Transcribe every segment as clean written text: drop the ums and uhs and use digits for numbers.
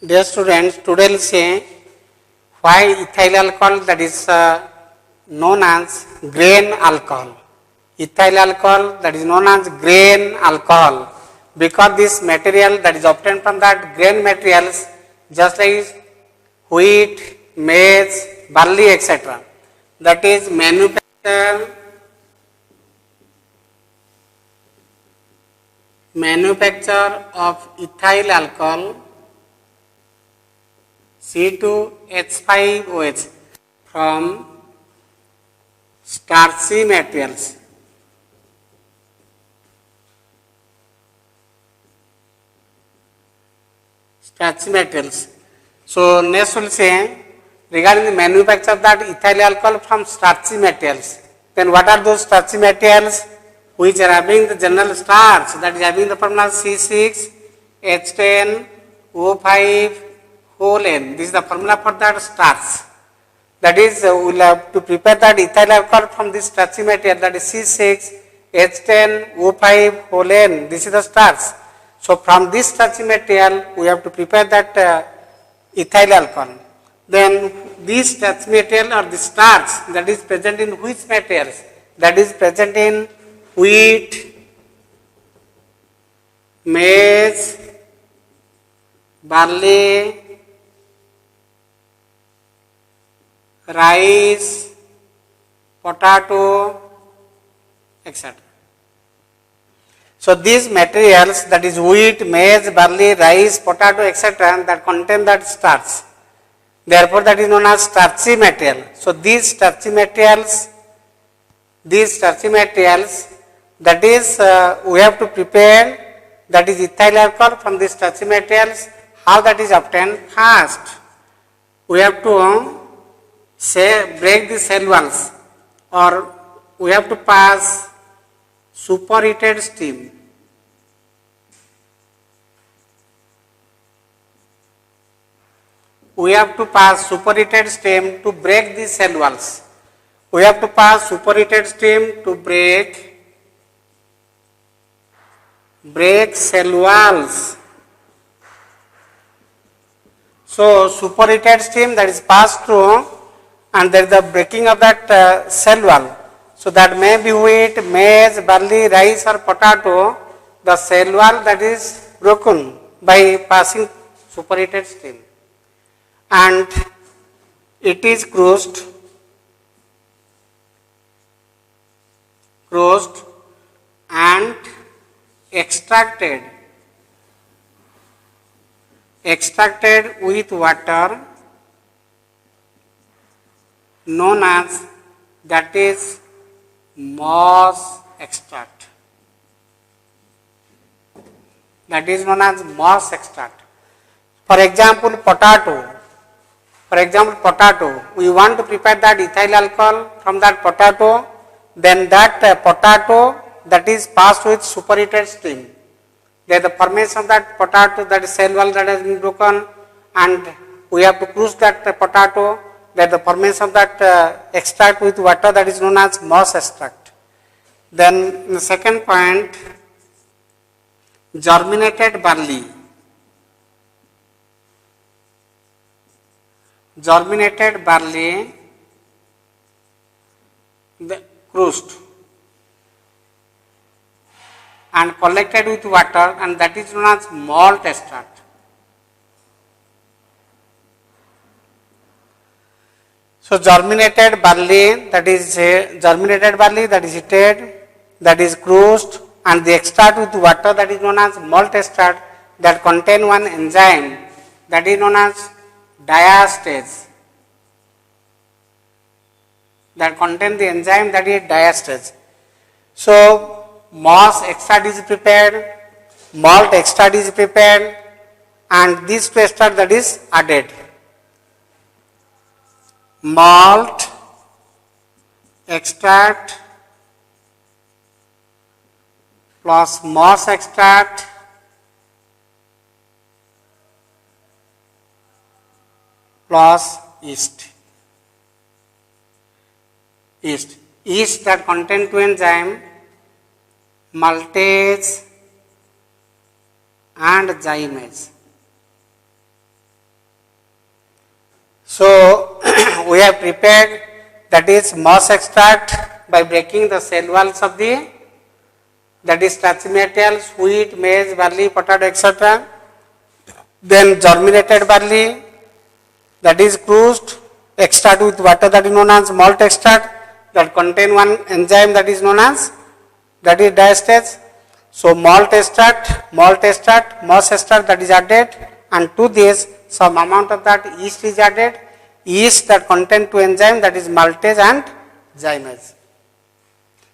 Dear students, today we will say why ethyl alcohol, that is known as grain alcohol. Ethyl alcohol, that is known as grain alcohol, because this material that is obtained from that grain materials, just like wheat, maize, barley, etc. That is manufacture of ethyl alcohol C2H5OH from starchy materials. Starchy materials. So next we will say regarding the manufacture of that ethyl alcohol from starchy materials. Then what are those starchy materials? Which are having the general starch, that is having the formula C6H10O5 whole N. This is the formula for that starch. That is, we will have to prepare that ethyl alcohol from this starchy material, that is C6H10O5 whole N. This is the starch. So from this starchy material, we have to prepare that ethyl alcohol. Then this starchy material or the starch that is present in which materials? That is present in wheat, maize, barley, rice, potato, etc. So these materials, that is wheat, maize, barley, rice, potato, etc., that contain that starch. Therefore, that is known as starchy material. So these starchy materials, that is we have to prepare, that is ethyl alcohol from these starchy materials. How that is obtained? First, we have to break the cell walls, or we have to pass superheated steam. We have to pass superheated steam to break the cell walls. We have to pass superheated steam to break cell walls. So superheated steam that is passed through, and there is the breaking of that cell wall. So that may be wheat, maize, barley, rice or potato, the cell wall that is broken by passing superheated steam, and it is crushed and extracted with water, known as, that is moss extract. That is known as moss extract. For example, potato. We want to prepare that ethyl alcohol from that potato. Then that potato that is passed with superheated steam. There the formation of that potato, that is cell wall that has been broken, and we have to crush that potato. There the formation of that extract with water, that is known as moss extract. Then the second point, germinated barley. Crushed and collected with water, and that is known as malt extract. So germinated barley, that is heated, that is crushed, and the extract with water, that is known as malt extract, that contain one enzyme that is known as diastase. That contain the enzyme that is diastase. So moss extract is prepared, malt extract is prepared, and this two extract that is added. Malt extract plus moss extract plus yeast. Yeast that contain two enzyme, maltase and zymase. So we have prepared, that is moss extract by breaking the cell walls of the, that is starchy materials, wheat, maize, barley, potato, etc. Then germinated barley, that is crushed, extract with water, that is known as malt extract, that contain one enzyme that is known as, that is diastase. So malt extract, moss extract, that is added, and to this some amount of that yeast is added, yeast that contain two enzymes, that is maltase and zymase.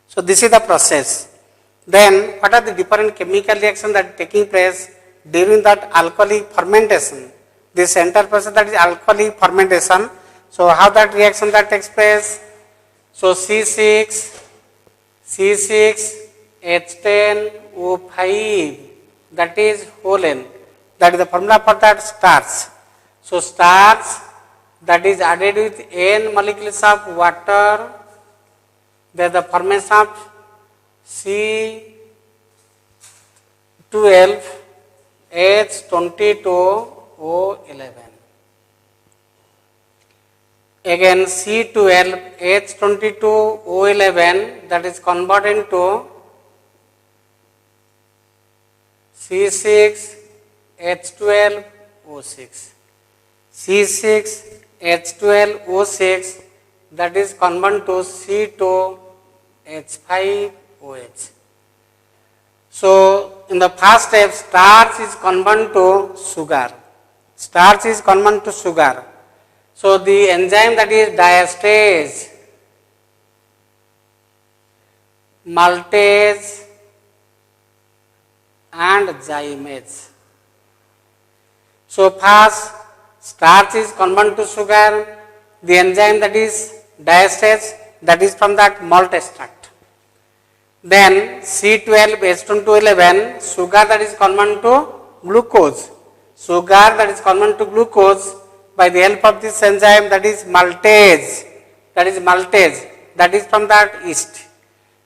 So this is the process. Then what are the different chemical reactions that are taking place during that alcoholic fermentation? This entire process, that is alcoholic fermentation. So how that reaction that takes place? So C6H10O5, that is Olen, that is the formula for that starch. So starch that is added with N molecules of water, there the formation of C12H22O11. Again C12H22O11, that is converted into C6H12O6. C6H12O6, that is converted to C2H5OH. So in the first step, starch is converted to sugar. Starch is converted to sugar. So the enzyme that is diastase, maltase and zymase. So first starch is converted to sugar, the enzyme that is diastase, that is from that malt extract. Then C12H22O11, sugar that is converted to glucose. Sugar that is converted to glucose by the help of this enzyme, that is maltase, that is from that yeast.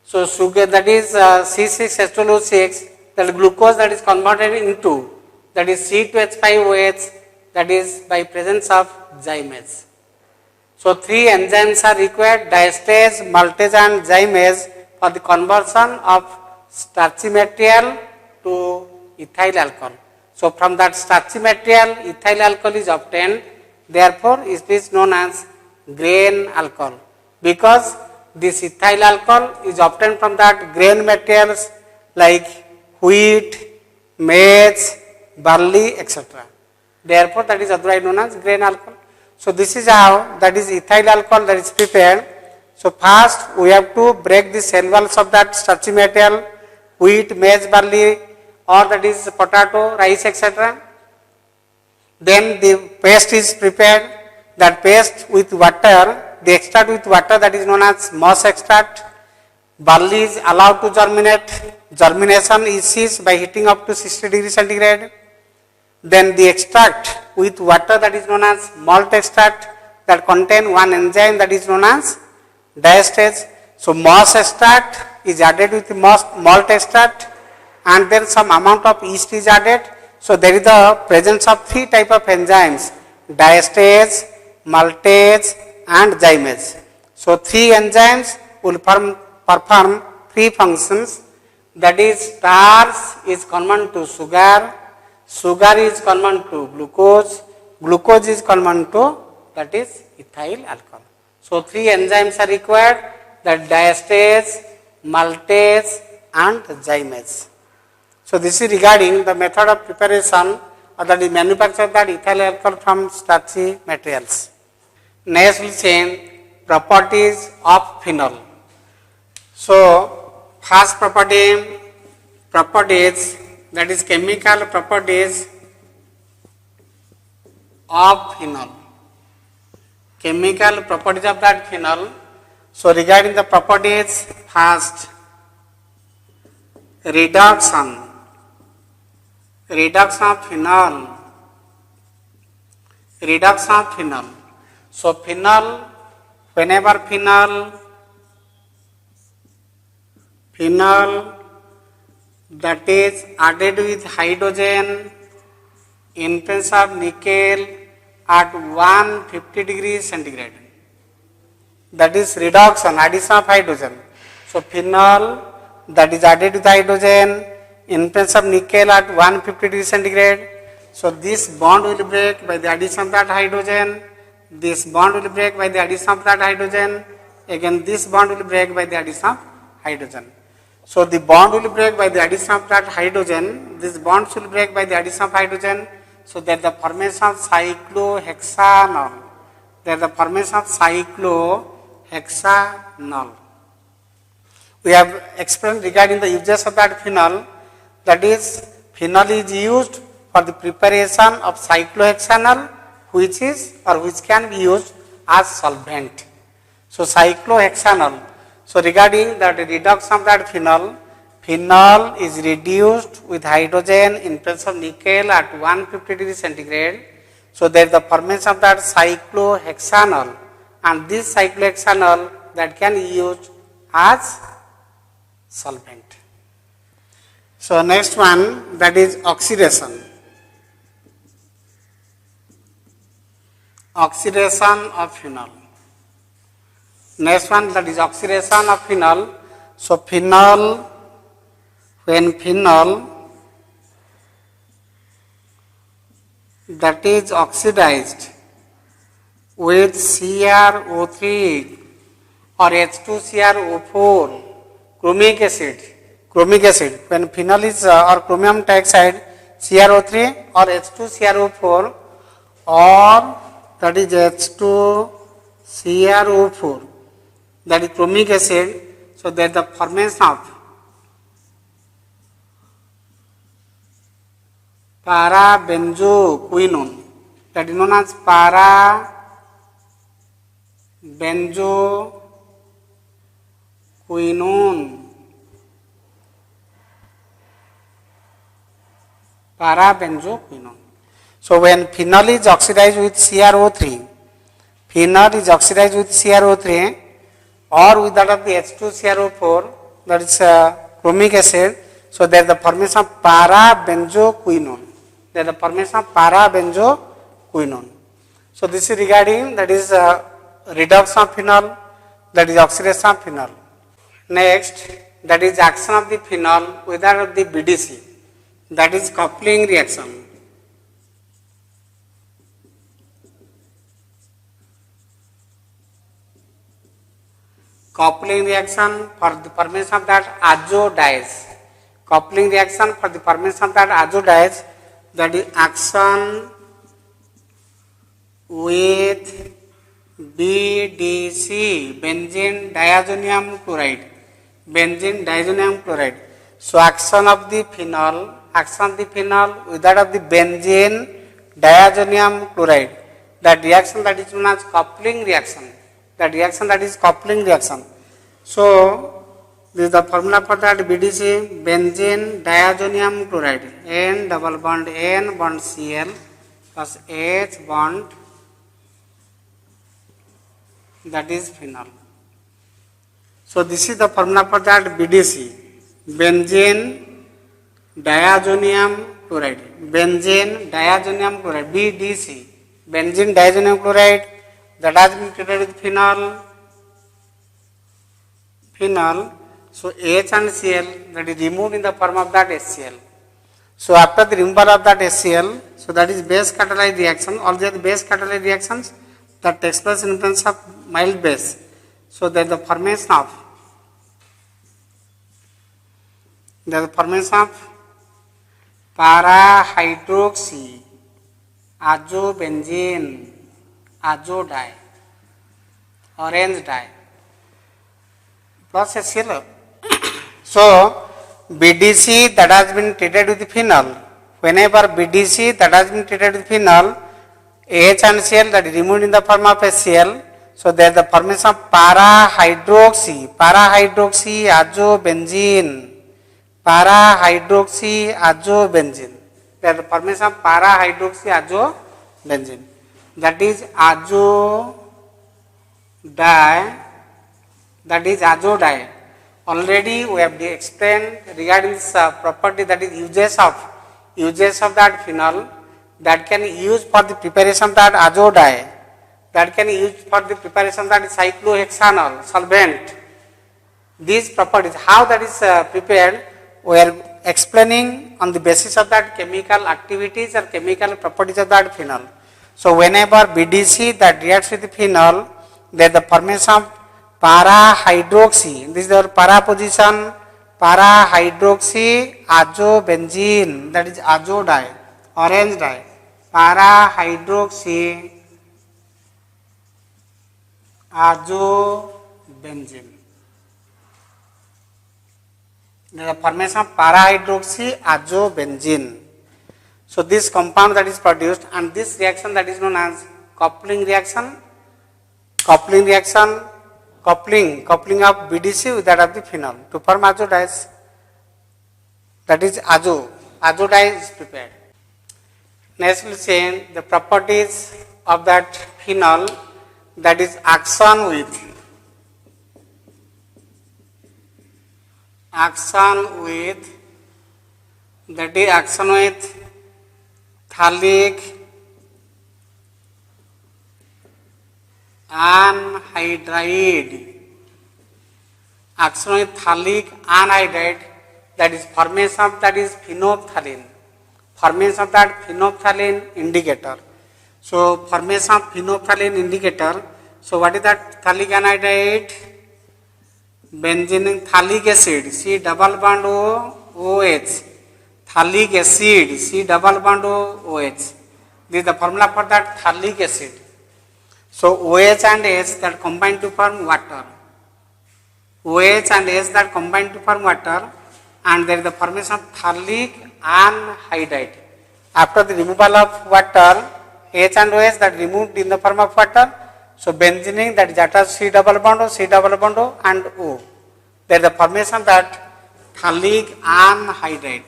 So sugar, that is C6H12O6, that glucose that is converted into, that is C2H5OH, that is by presence of zymase. So three enzymes are required, diastase, maltase and zymase, for the conversion of starchy material to ethyl alcohol. So from that starchy material, ethyl alcohol is obtained. Therefore, it is known as grain alcohol, because this ethyl alcohol is obtained from that grain materials like wheat, maize, barley, etc. Therefore, that is otherwise known as grain alcohol. So this is how, that is ethyl alcohol, that is prepared. So first we have to break the cell walls of that starchy material, wheat, maize, barley, or that is potato, rice, etc. Then the paste is prepared, that paste with water, the extract with water, that is known as moss extract. Barley is allowed to germinate, germination is ceased by heating up to 60 degrees centigrade. Then the extract with water, that is known as malt extract, that contain one enzyme that is known as diastase. So moss extract is added with malt extract, and then some amount of yeast is added. So there is the presence of three type of enzymes, diastase, maltase and zymase. So three enzymes will perform three functions, that is starch is converted to sugar, sugar is converted to glucose, glucose is converted to, that is ethyl alcohol. So three enzymes are required, that diastase, maltase and zymase. So this is regarding the method of preparation or the manufacture of that ethyl alcohol from starchy materials. Next we will see properties of phenol. So first properties, that is chemical properties of phenol. Chemical properties of that phenol. So regarding the properties, first reduction of phenol. So phenol, whenever phenol that is added with hydrogen in presence of nickel at 150 degrees centigrade. That is reduction, addition of hydrogen. So phenol that is added with hydrogen in presence of nickel at 150 degrees centigrade. So this bond will break by the addition of that hydrogen. This bond will break by the addition of that hydrogen. Again this bond will break by the addition of hydrogen. So the bond will break by the addition of that hydrogen. This bonds will break by the addition of hydrogen. So there is the formation of cyclohexanol. There is the formation of cyclohexanol. We have explained regarding the uses of that phenol. That is, phenol is used for the preparation of cyclohexanol, which is or which can be used as solvent. So cyclohexanol. So regarding that reduction of that phenol, phenol is reduced with hydrogen in presence of nickel at 150 degrees centigrade. So there is the formation of that cyclohexanol, and this cyclohexanol that can be used as solvent. So next one, that is oxidation. Oxidation of phenol. Next one, that is oxidation of phenol. So phenol, when phenol that is oxidized with CrO3 or H2CrO4, chromic acid, when phenol is or chromium dioxide, CrO3 or H2CrO4 or that is H2CrO4, that is chromic acid. So there is the formation of para-benzoquinone, that is known as para-benzoquinone. Para-benzoquinone. So when phenol is oxidized with CrO3, or with that of the H2CrO4, that is chromic acid, so there is the formation of para-benzoquinone. There is the formation of para-benzoquinone. So this is regarding, that is reduction of phenol, that is oxidation of phenol. Next, that is action of the phenol with that of the BDC, that is coupling reaction. Coupling reaction for the formation of that azodides. Coupling reaction for the formation of that azodides, that is action with BDC, benzene diazonium chloride. Benzene diazonium chloride. So action of the phenol with that of the benzene diazonium chloride. That reaction that is known as coupling reaction. That reaction that is coupling reaction. So this is the formula for that BDC, benzene diazonium chloride, N double bond N bond Cl plus H bond, that is phenol. So this is the formula for that BDC, benzene diazonium chloride, benzene diazonium chloride, BDC, benzene diazonium chloride, that has been treated with phenol. So H and Cl, that is removed in the form of that HCl. So after the removal of that HCl, so that is base catalyzed reaction. All the base catalyzed reactions that takes place in presence of mild base. So there is the formation of para-hydroxy azobenzene, azodie, orange dye, plus HCl. So BDC that has been treated with phenol, whenever BDC that has been treated with phenol, H and Cl that is removed in the form of HCl, so there is the formation of para-hydroxy azobenzene, para-hydroxy azobenzene. There is the formation of para-hydroxy azobenzene, that is azodie. Already we have explained regarding this property, that is uses of that phenol. that can use for the preparation that azo dye, that can use for the preparation that cyclohexanol solvent. These properties, how that is prepared, we are explaining on the basis of that chemical activities or chemical properties of that phenol. So whenever BDC that reacts with the phenol, there the formation of para hydroxy, this is our para position, para hydroxy azobenzene, that is azo dye, orange dye, para hydroxy azobenzene. The formation of para hydroxy azobenzene. So this compound that is produced, and this reaction that is known as coupling reaction, coupling of BDC with that of the phenol to form azo dyes, that is azo dye is prepared. Next we will see the properties of that phenol, that is action with phthalic anhydride, action with phthalic anhydride, that is formation of that is phenolphthalein, formation of that phenolphthalein indicator. So formation of phenolphthalein indicator. So what is that phthalic anhydride? Benzene phthalic acid, C double bond OH, phthalic acid, C double bond OH. This is the formula for that phthalic acid. So OH and H that combine to form water. OH and H that combine to form water, and there is the formation of phthalic anhydride. After the removal of water, H and OH that removed in the form of water. So benzene that is attached C double bond and O. There is the formation that phthalic anhydride.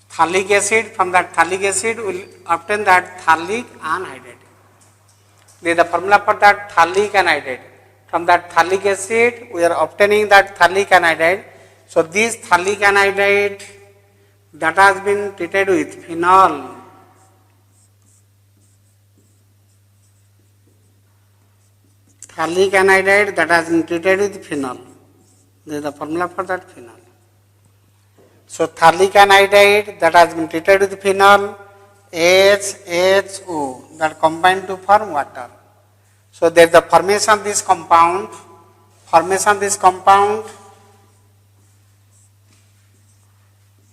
Phthalic acid, from that phthalic acid will obtain that phthalic anhydride. There is the formula for that phthalic anhydride. From that phthalic acid we are obtaining that phthalic anhydride. So this phthalic anhydride that has been treated with phenol, phthalic anhydride that has been treated with phenol. This is the formula for that phenol. So phthalic anhydride that has been treated with phenol, HHO that combine to form water. So there is the formation of this compound,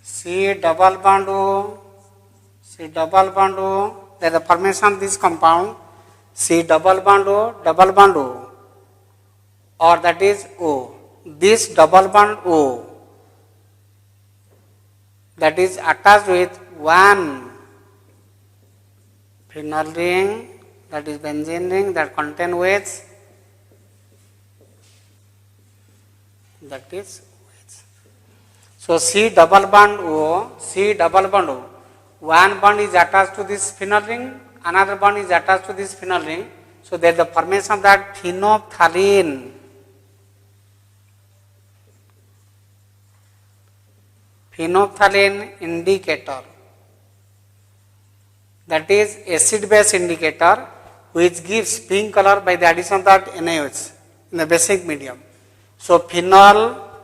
C double bond O, there is the formation of this compound, C double bond O, or that is O. This double bond O that is attached with one phenol ring, that is benzene ring that contain OH, that is OH. So C double bond O, one bond is attached to this phenol ring, another bond is attached to this phenol ring. So there is the formation of that phenolphthalein. Phenolphthalein indicator, that is acid base indicator, which gives pink color by the addition of that NaOH in the basic medium. So phenol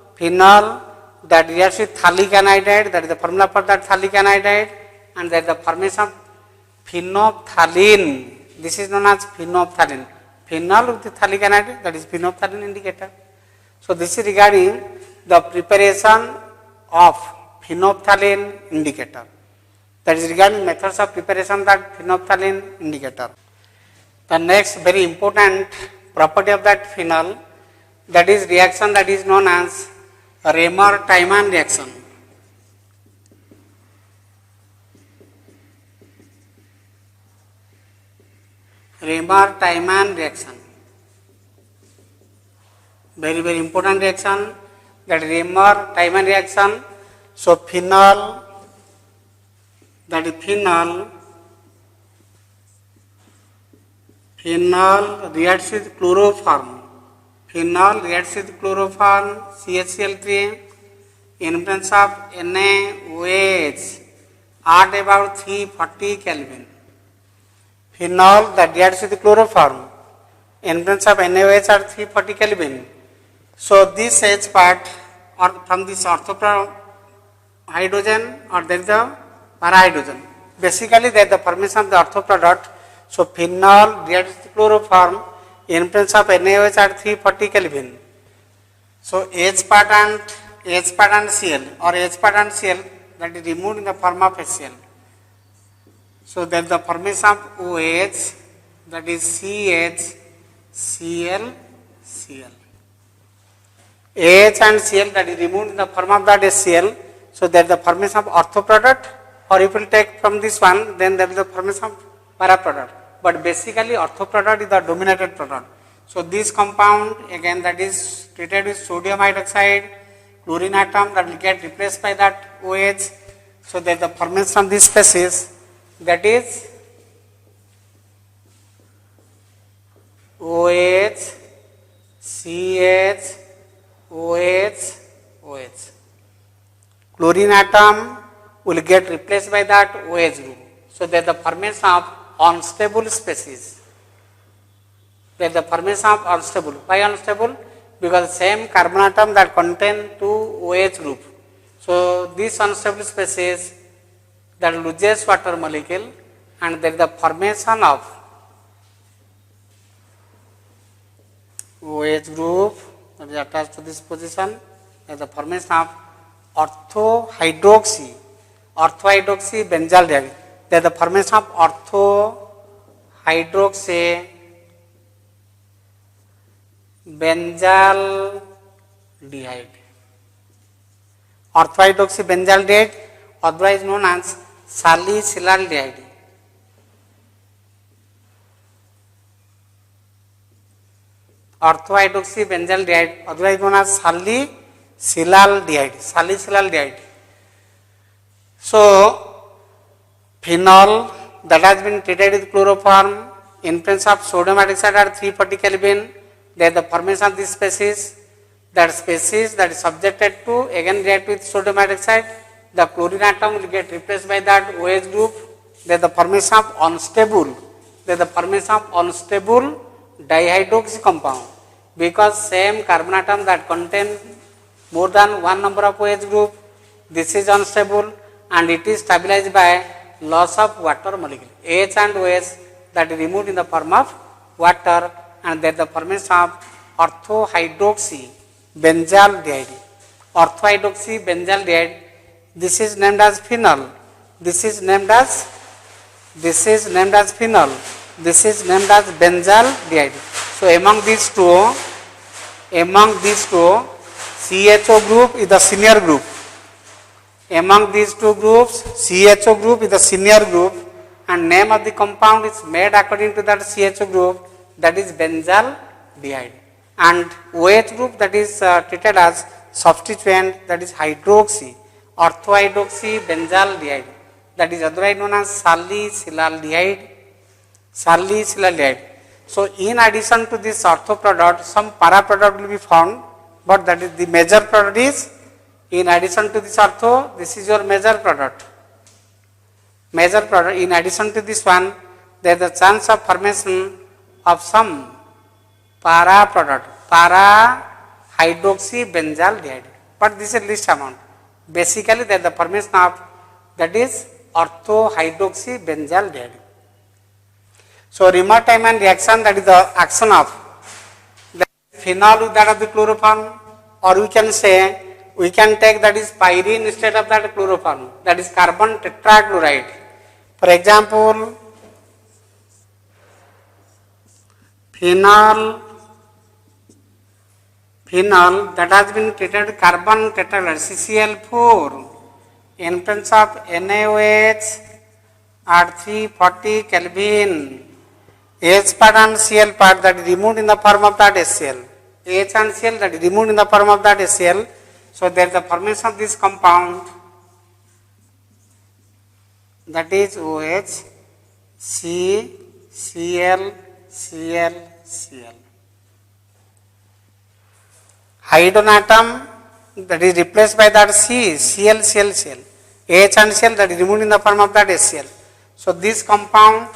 that reacts with phthalic anhydride, that is the formula for that phthalic anhydride, and that is the formation of phenolphthalein. This is known as phenolphthalein. Phenol with the phthalic anhydride, that is phenolphthalein indicator. So this is regarding the preparation of phenolphthalein indicator. That is regarding methods of preparation of that phenolphthalein indicator. The next very important property of that phenol, that is reaction that is known as Raymer-Tiemann reaction. Raymer-Tiemann reaction. Very, very important reaction, that Raymer-Tiemann reaction. So phenol, that is phenol reacts with chloroform. Phenol reacts with CHCl3 in presence of NaOH at about 340 Kelvin. Phenol that reacts with chloroform in presence of NaOH at 340 Kelvin. So this H part or from this ortho hydrogen or there is the parahydrogen. Basically there is the formation of the ortho product. So phenol reacts with chloroform in presence of NaOH at 340 Kelvin. So H part and Cl or H part and Cl that is removed in the form of HCl. So there is the formation of OH that is CH, Cl, Cl. AH and Cl that is removed in the form of that HCl. So there is the formation of ortho product, or if we will take from this one, then there is the formation of para product. But basically ortho product is the dominated product. So this compound again that is treated with sodium hydroxide, chlorine atom that will get replaced by that OH. So there is the formation of this species that is OH, CH, OH, OH. Chlorine atom will get replaced by that OH group. So there is the formation of unstable species. There is the formation of unstable. Why unstable? Because same carbon atom that contain two OH group. So this unstable species that loses water molecule and there is the formation of OH group that is attached to this position. There is the formation of orthohydroxy benzyl diide. There is the formation of orthohydroxy benzyl diide. Orthohydroxy benzyl diide, otherwise known as salicylate. Orthohydroxy benzyl diide, otherwise known as salicylate. So phenol that has been treated with chloroform in presence of sodium hydroxide at 340 Kelvin. There is the formation of this species. That species that is subjected to again react with sodium hydroxide. The chlorine atom will get replaced by that OH group. There is the formation of unstable. Dihydroxy compound, because same carbon atom that contain more than one number of OH group, this is unstable and it is stabilized by loss of water molecule. H and OH that is removed in the form of water, and there is the formation of orthohydroxy benzyl diide. This is named as phenol. This is named as phenol. This is named as benzyl diide. So among these two, CHO group is the senior group. Among these two groups, CHO group is the senior group, and name of the compound is made according to that CHO group, that is benzyl diide. And OH group that is treated as substituent, that is orthohydroxy benzyl diide, that is otherwise known as salicylate. So in addition to this ortho product, some para product will be found, but that is the major product is, in addition to this ortho, this is your major product. In addition to this one, there is a chance of formation of some para product, para hydroxy benzyl diide, but this is least amount. Basically there is the formation of, that is orthohydroxy benzyl diide. So Remer-Tiemann reaction, that is the action of the phenol with that of the chloroform, or we can say, we can take that is pyrene instead of that chloroform, that is carbon tetrachloride. For example, phenol that has been treated with carbon tetrachloride CCl4 in presence of NaOH at 340 Kelvin. H part and Cl part that is removed in the form of that HCl. H and Cl that is removed in the form of that HCl. So there is the formation of this compound, that is OH, C, Cl, Cl, Cl. Hydrogen atom that is replaced by that C, Cl, Cl, Cl. AH and Cl that is removed in the form of that HCl. So this compound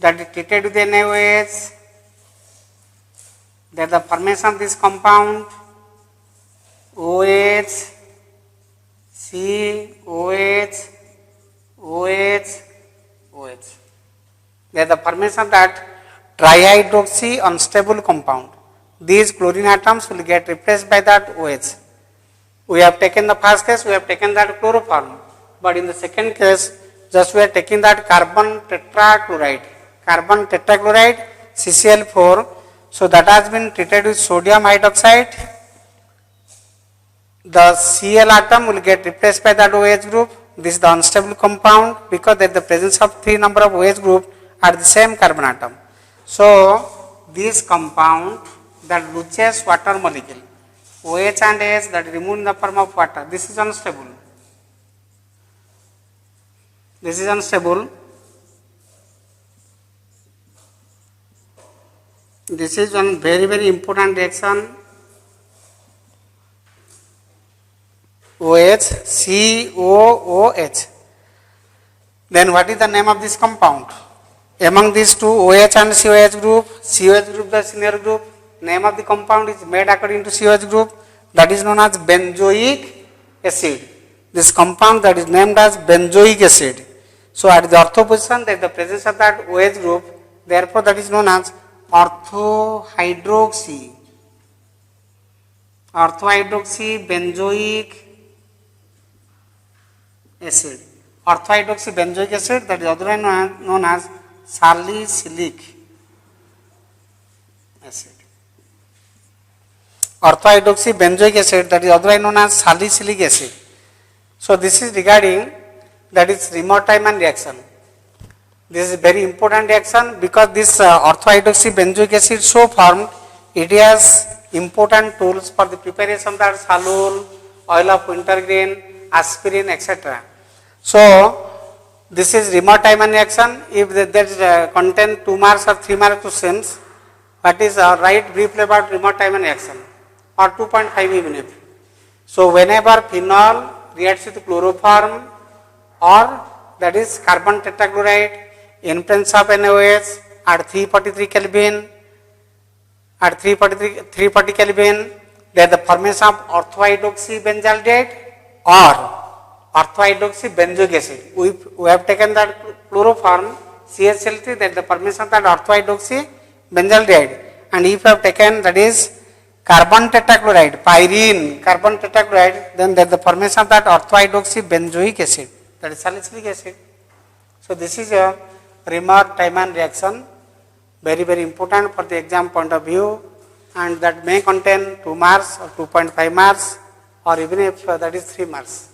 that is treated with NaOH, that the formation of this compound OH, C, OH, OH, OH. That the formation of that trihydroxy unstable compound. These chlorine atoms will get replaced by that OH. We have taken the first case, we have taken that chloroform, but in the second case, just we are taking that carbon tetrachloride, CCl4. So that has been treated with sodium hydroxide. The Cl atom will get replaced by that OH group. This is the unstable compound because there is the presence of 3 number of OH group at the same carbon atom. So this compound that loses water molecule, OH and H that is removed in the form of water, this is unstable. This is unstable. This is one very important reaction. OH, COOH. Then what is the name of this compound? Among these two, OH and COH group, the senior group, name of the compound is made according to COH group, that is known as benzoic acid. This compound that is named as benzoic acid. So at the ortho position, there is the presence of that OH group, therefore that is known as orthohydroxy benzoic acid. Orthohydroxy benzoic acid, that is otherwise known as salicylic acid. Orthohydroxy benzoic acid, that is otherwise known as salicylic acid. So this is regarding that is Remer-Tiemann reaction. This is very important reaction because this orthohydroxy benzoic acid so formed, it has important tools for the preparation of that salol, oil of wintergreen, aspirin, etc. So this is Remer-Tiemann reaction. If there is contain 2 marks or 3 mark questions, what is write briefly about Remer-Tiemann reaction or 2.5 even if. So whenever phenol reacts with chloroform or that is carbon tetrachloride in presence of NaOH at 343 Kelvin, at 340 Kelvin, there is the formation of orthohydroxy benzaldehyde or orthohydroxy benzoic acid. We have taken that chloroform CHL3, that is the formation of that orthohydroxy benzaldehyde, and if you have taken that is carbon tetrachloride, pyrene carbon tetrachloride, then there is the formation of that orthohydroxy benzoic acid, that is salicylic acid. So this is a Remer-Tiemann reaction, very important for the exam point of view, and that may contain 2 marks or 2.5 marks or even if that is 3 marks.